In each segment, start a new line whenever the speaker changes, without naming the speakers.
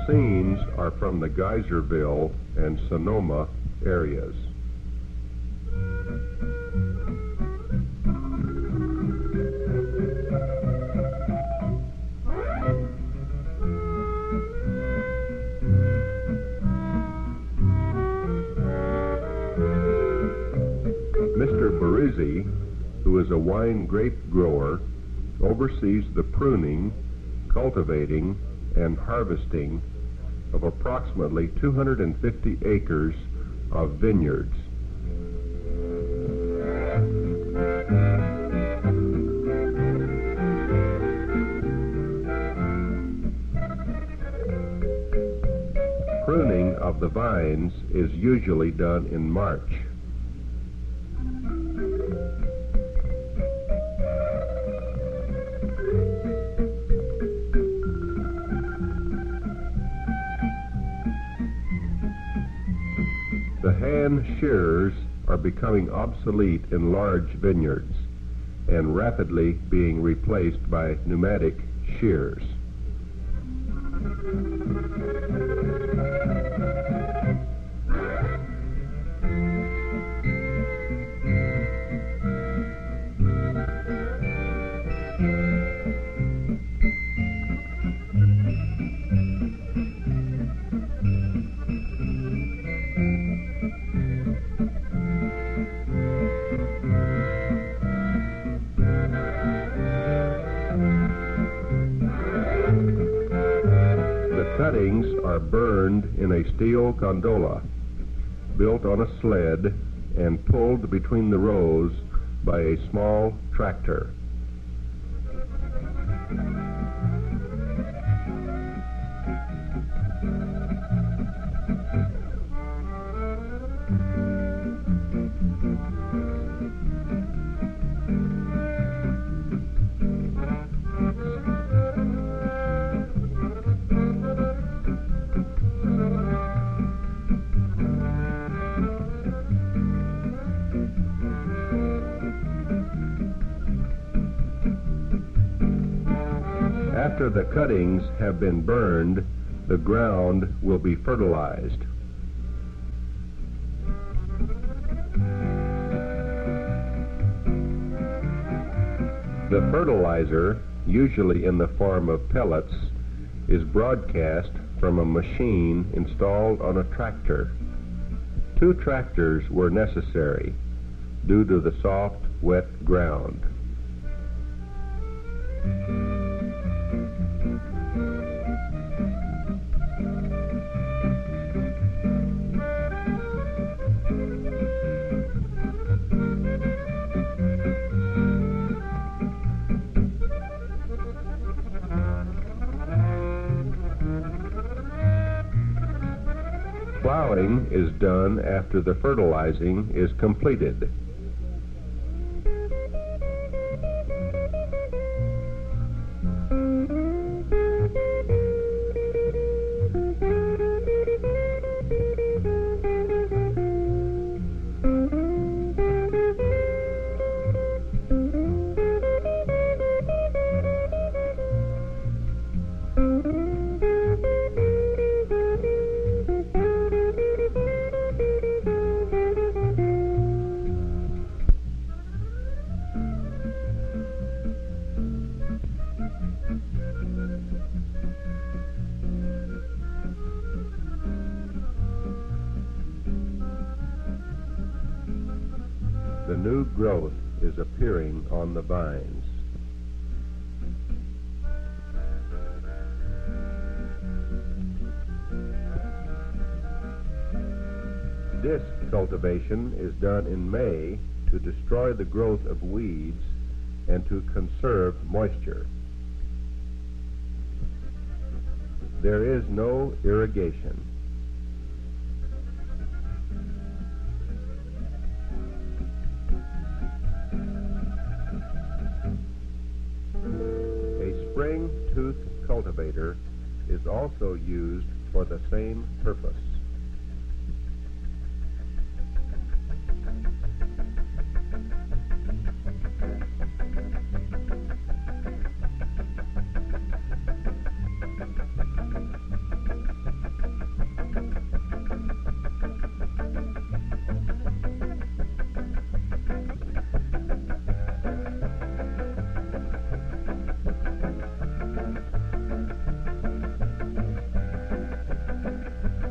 Scenes are from the Geyserville and Sonoma areas. Mr. Baruzzi, who is a wine grape grower, oversees the pruning, cultivating, and harvesting of approximately 250 acres of vineyards. Pruning of the vines is usually done in March. The hand shearers are becoming obsolete in large vineyards and rapidly being replaced by pneumatic shears. Cuttings are burned in a steel gondola built on a sled and pulled between the rows by a small tractor. After the cuttings have been burned, the ground will be fertilized. The fertilizer, usually in the form of pellets, is broadcast from a machine installed on a tractor. 2 tractors were necessary due to the soft, wet ground. Plowing is done after the fertilizing is completed. The new growth is appearing on the vines. Disc cultivation is done in May to destroy the growth of weeds and to conserve moisture. There is no irrigation. A spring tooth cultivator is also used for the same purpose.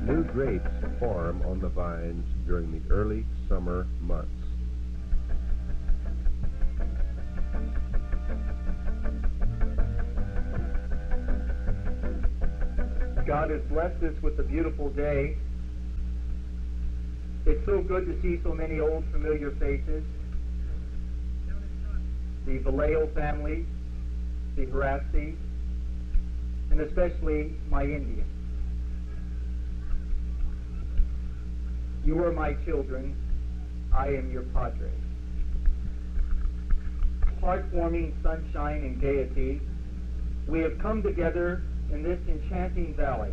New grapes form on the vines during the early summer months.
God has blessed us with a beautiful day. It's so good to see so many old familiar faces. The Vallejo family, the Harassi, and especially my Indian. You are my children. I am your padre. Heartwarming sunshine and gaiety, we have come together in this enchanting valley.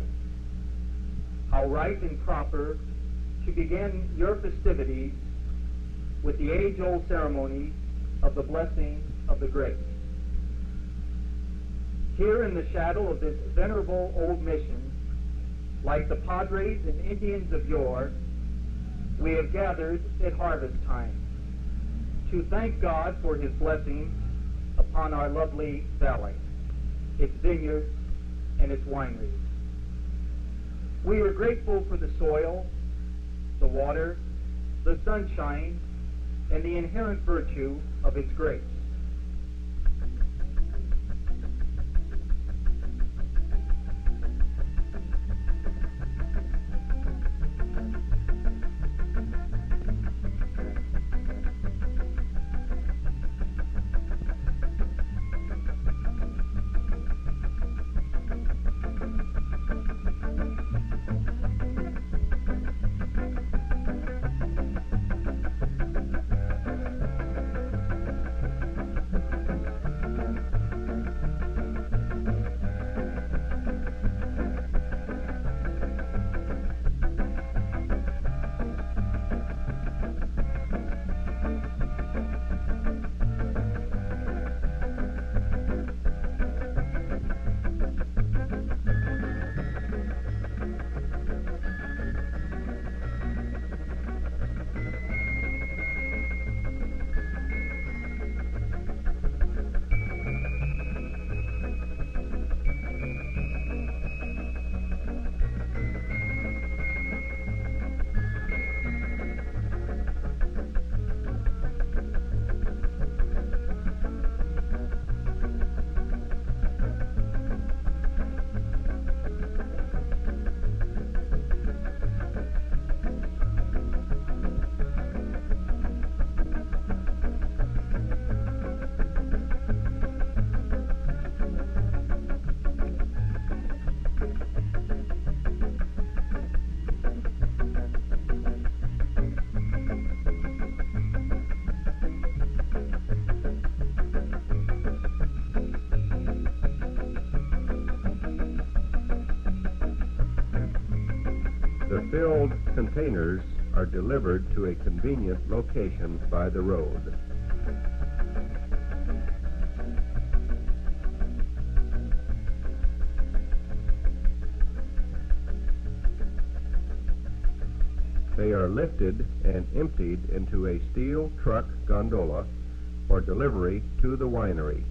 How right and proper to begin your festivities with the age-old ceremony of the blessing of the grapes. Here in the shadow of this venerable old mission, like the padres and Indians of yore, we have gathered at harvest time to thank God for his blessings upon our lovely valley, its vineyards, and its wineries. We are grateful for the soil, the water, the sunshine, and the inherent virtue of its grapes.
The filled containers are delivered to a convenient location by the road. They are lifted and emptied into a steel truck gondola for delivery to the winery.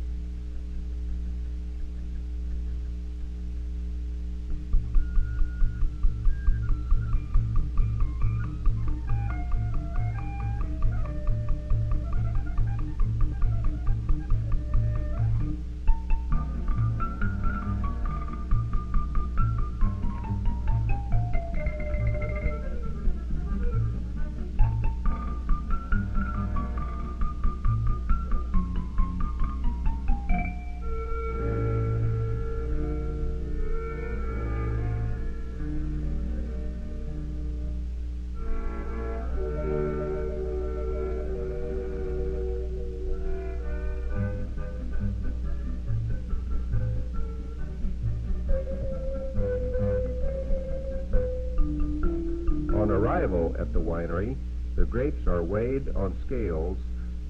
arrival at the winery, the grapes are weighed on scales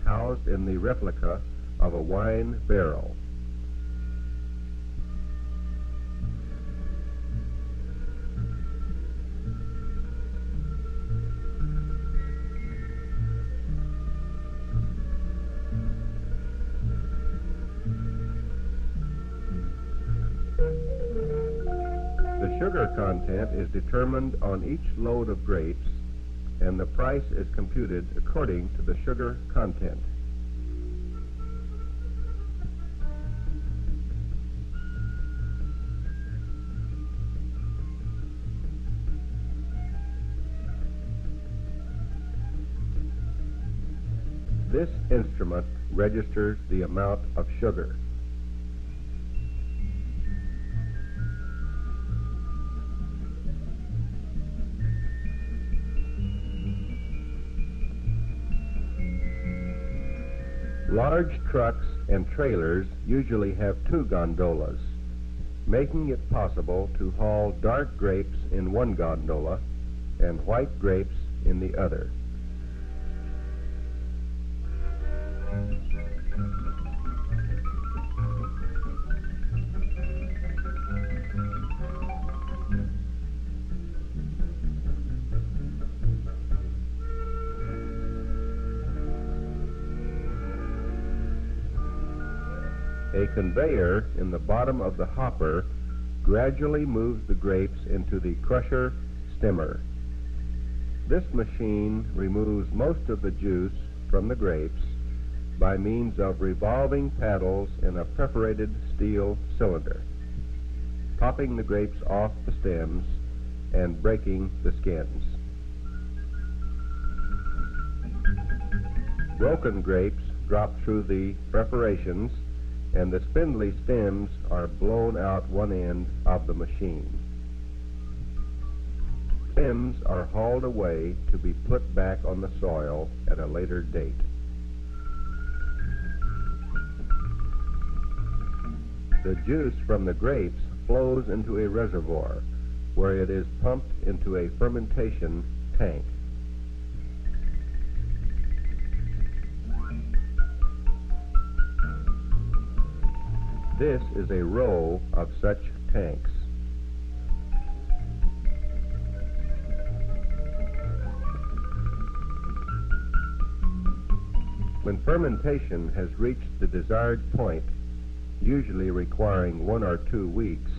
housed in the replica of a wine barrel. The sugar content is determined on each load of grapes, and the price is computed according to the sugar content. This instrument registers the amount of sugar. Large trucks and trailers usually have 2 gondolas, making it possible to haul dark grapes in one gondola and white grapes in the other. A conveyor in the bottom of the hopper gradually moves the grapes into the crusher stemmer. This machine removes most of the juice from the grapes by means of revolving paddles in a perforated steel cylinder, popping the grapes off the stems and breaking the skins. Broken grapes drop through the perforations, and the spindly stems are blown out one end of the machine. Stems are hauled away to be put back on the soil at a later date. The juice from the grapes flows into a reservoir where it is pumped into a fermentation tank. This is a row of such tanks. When fermentation has reached the desired point, usually requiring 1 or 2 weeks,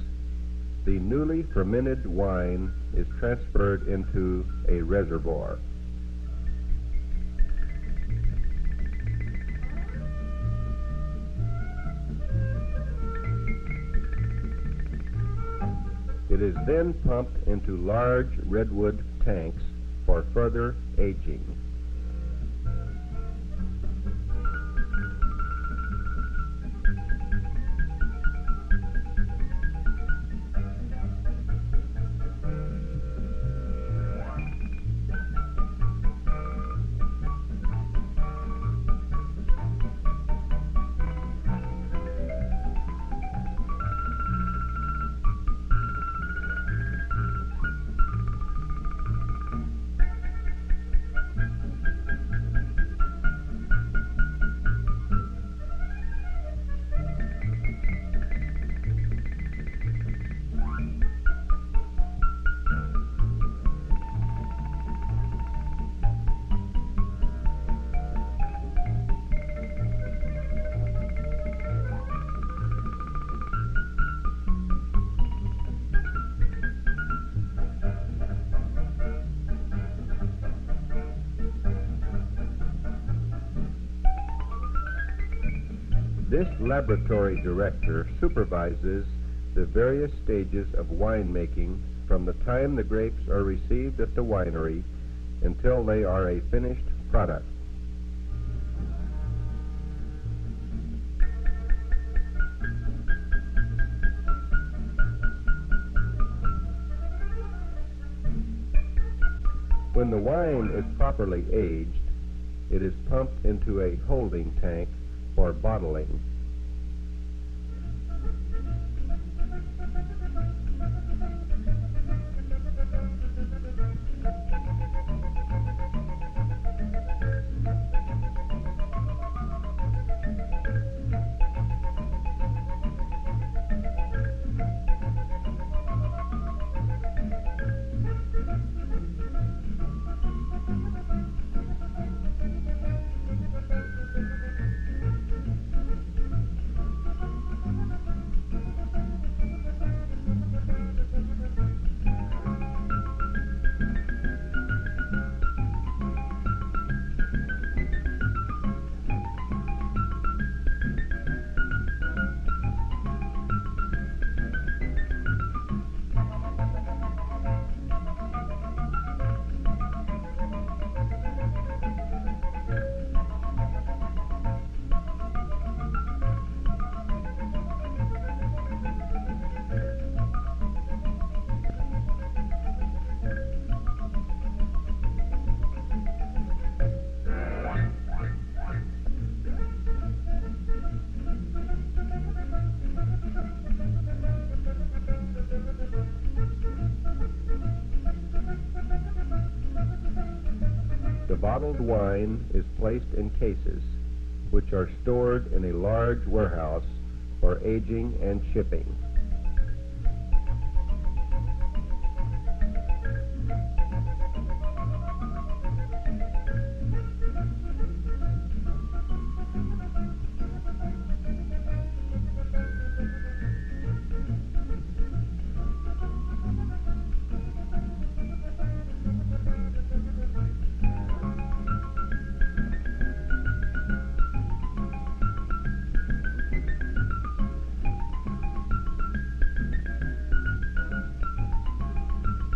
the newly fermented wine is transferred into a reservoir. It is then pumped into large redwood tanks for further aging. This laboratory director supervises the various stages of winemaking from the time the grapes are received at the winery until they are a finished product. When the wine is properly aged, it is pumped into a holding tank for bottling. bottled wine is placed in cases, which are stored in a large warehouse for aging and shipping.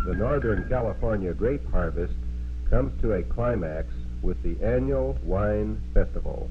The Northern California grape harvest comes to a climax with the annual Wine Festival.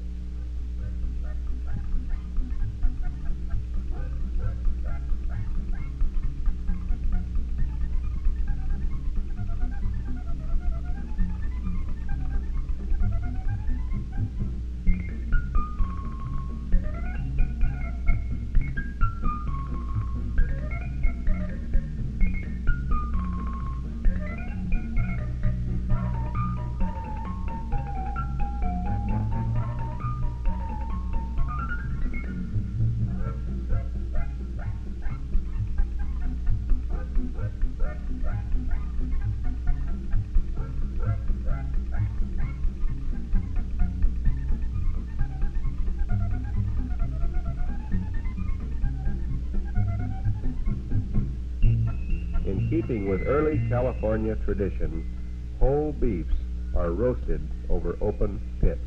In keeping with early California tradition, whole beefs are roasted over open pits.